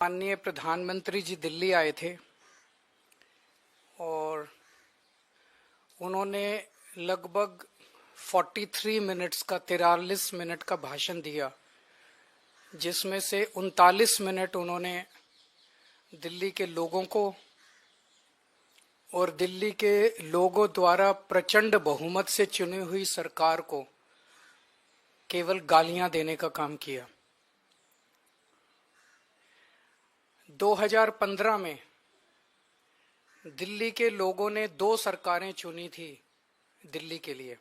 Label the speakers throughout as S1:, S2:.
S1: माननीय प्रधानमंत्री जी दिल्ली आए थे और उन्होंने लगभग 43 मिनट्स का 43 मिनट का भाषण दिया, जिसमें से 39 मिनट उन्होंने दिल्ली के लोगों को और दिल्ली के लोगों द्वारा प्रचंड बहुमत से चुनी हुई सरकार को केवल गालियां देने का काम किया। 2015 में दिल्ली के लोगों ने 2 सरकारें चुनी थी दिल्ली के लिए।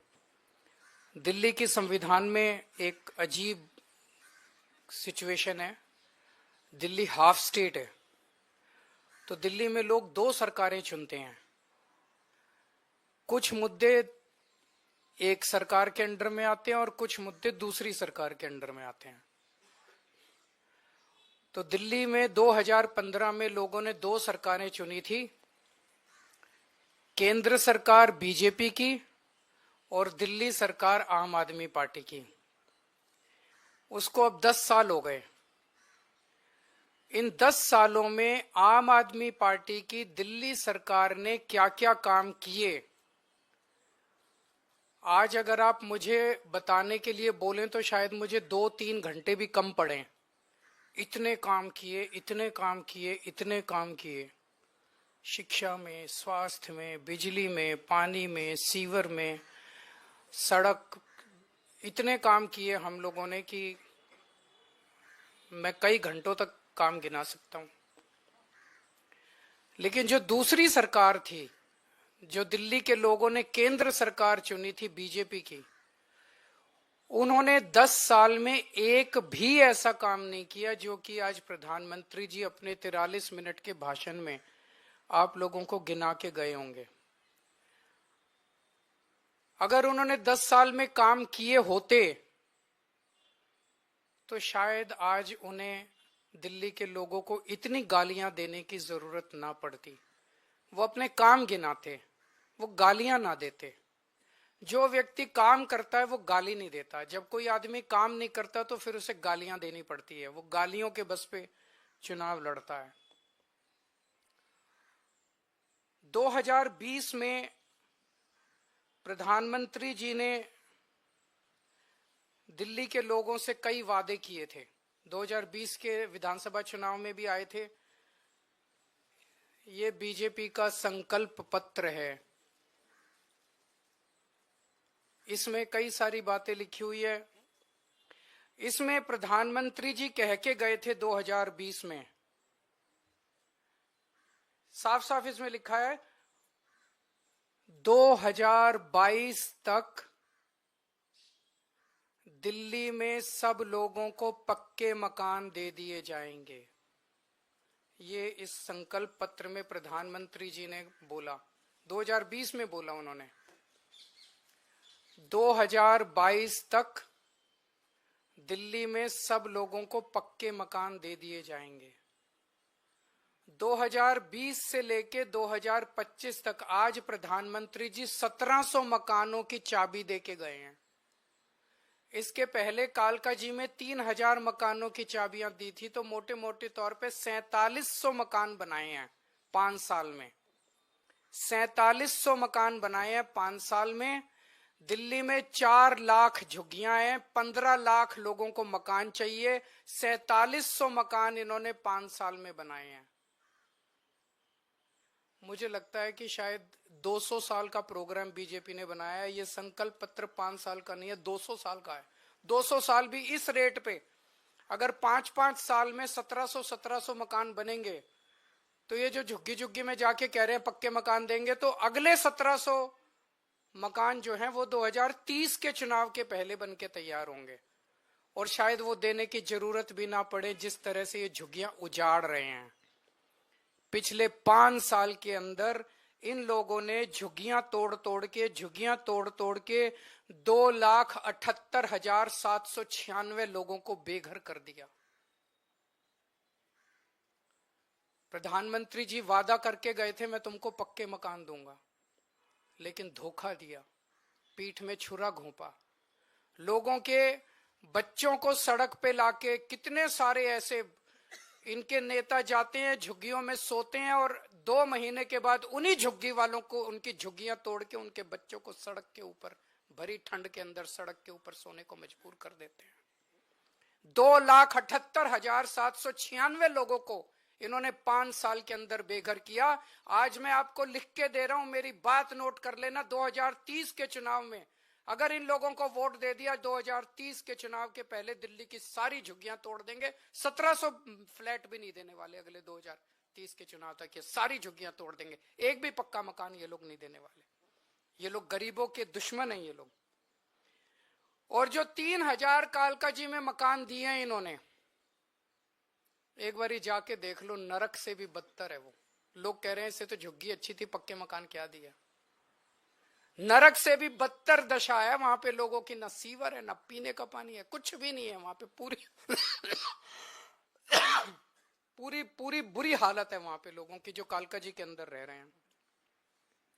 S1: दिल्ली की संविधान में एक अजीब सिचुएशन है, दिल्ली हाफ स्टेट है, तो दिल्ली में लोग 2 सरकारें चुनते हैं। कुछ मुद्दे एक सरकार के अंडर में आते हैं और कुछ मुद्दे दूसरी सरकार के अंडर में आते हैं। तो दिल्ली में 2015 में लोगों ने 2 सरकारें चुनी थी, केंद्र सरकार बीजेपी की और दिल्ली सरकार आम आदमी पार्टी की। उसको अब 10 साल हो गए। इन 10 सालों में आम आदमी पार्टी की दिल्ली सरकार ने क्या क्या काम किए, आज अगर आप मुझे बताने के लिए बोलें तो शायद मुझे 2-3 घंटे भी कम पड़े। इतने काम किए, इतने काम किए, इतने काम किए। शिक्षा में, स्वास्थ्य में, बिजली में, पानी में, सीवर में, सड़क, इतने काम किए हम लोगों ने कि मैं कई घंटों तक काम गिना सकता हूं। लेकिन जो दूसरी सरकार थी, जो दिल्ली के लोगों ने केंद्र सरकार चुनी थी बीजेपी की, उन्होंने 10 साल में एक भी ऐसा काम नहीं किया जो कि आज प्रधानमंत्री जी अपने 43 मिनट के भाषण में आप लोगों को गिना के गए होंगे। अगर उन्होंने 10 साल में काम किए होते तो शायद आज उन्हें दिल्ली के लोगों को इतनी गालियां देने की जरूरत ना पड़ती। वो अपने काम गिनाते, वो गालियां ना देते। जो व्यक्ति काम करता है वो गाली नहीं देता। जब कोई आदमी काम नहीं करता तो फिर उसे गालियां देनी पड़ती है, वो गालियों के बस पे चुनाव लड़ता है। 2020 में प्रधानमंत्री जी ने दिल्ली के लोगों से कई वादे किए थे। 2020 के विधानसभा चुनाव में भी आए थे। ये बीजेपी का संकल्प पत्र है, इसमें कई सारी बातें लिखी हुई है। इसमें प्रधानमंत्री जी कह के गए थे 2020 में, साफ साफ इसमें लिखा है 2022 तक दिल्ली में सब लोगों को पक्के मकान दे दिए जाएंगे। ये इस संकल्प पत्र में प्रधानमंत्री जी ने बोला, 2020 में बोला उन्होंने। 2022 तक दिल्ली में सब लोगों को पक्के मकान दे दिए जाएंगे। 2020 से लेके 2025 तक आज प्रधानमंत्री जी 1700 मकानों की चाबी देके गए हैं। इसके पहले कालका जी में 3000 मकानों की चाबियां दी थी, तो मोटे मोटे तौर पे 4700 मकान बनाए हैं 5 साल में। 4700 मकान बनाए हैं 5 साल में। दिल्ली में 4 लाख झुग्गियां हैं, 15 लाख लोगों को मकान चाहिए। 4700 मकान इन्होंने 5 साल में बनाए हैं। मुझे लगता है कि शायद 200 साल का प्रोग्राम बीजेपी ने बनाया है। ये संकल्प पत्र 5 साल का नहीं है, 200 साल का है। 200 साल भी इस रेट पे अगर 5-5 साल में 1700 मकान बनेंगे, तो ये जो झुग्गी झुग्गी में जाके कह रहे हैं पक्के मकान देंगे, तो अगले 1700 मकान जो हैं वो 2030 के चुनाव के पहले बन के तैयार होंगे। और शायद वो देने की जरूरत भी ना पड़े, जिस तरह से ये झुग्गियां उजाड़ रहे हैं। पिछले 5 साल के अंदर इन लोगों ने झुग्गियां तोड़ तोड़ के 2,78,796 लोगों को बेघर कर दिया। प्रधानमंत्री जी वादा करके गए थे मैं तुमको पक्के मकान दूंगा, लेकिन धोखा दिया, पीठ में छुरा घोंपा। लोगों के बच्चों को सड़क पे लाके कितने सारे ऐसे इनके नेता जाते हैं झुग्गियों में सोते हैं और 2 महीने के बाद उन्हीं झुग्गी वालों को उनकी झुग्गियां तोड़ के उनके बच्चों को सड़क के ऊपर भरी ठंड के अंदर सड़क के ऊपर सोने को मजबूर कर देते हैं। 2,78,796 लोगों को इन्होंने 5 साल के अंदर बेघर किया। आज मैं आपको लिख के दे रहा हूं, मेरी बात नोट कर लेना। 2030 के चुनाव में अगर इन लोगों को वोट दे दिया, 2030 के चुनाव के पहले दिल्ली की सारी झुग्गियां तोड़ देंगे। 1700 फ्लैट भी नहीं देने वाले अगले 2030 के चुनाव तक। ये सारी झुग्गियां तोड़ देंगे, एक भी पक्का मकान ये लोग नहीं देने वाले। ये लोग गरीबों के दुश्मन हैं ये लोग। और जो 3000 कालकाजी में मकान दिए हैं इन्होंने, एक बारी जाके देख लो, नरक से भी बदतर है वो। लोग कह रहे हैं इससे तो झुग्गी अच्छी थी, पक्के मकान क्या दिया। नरक से भी बदतर दशा है वहां पे लोगों की। न सीवर है, न पीने का पानी है, कुछ भी नहीं है वहां पे। पूरी बुरी हालत है वहां पे लोगों की जो कालकाजी के अंदर रह रहे हैं।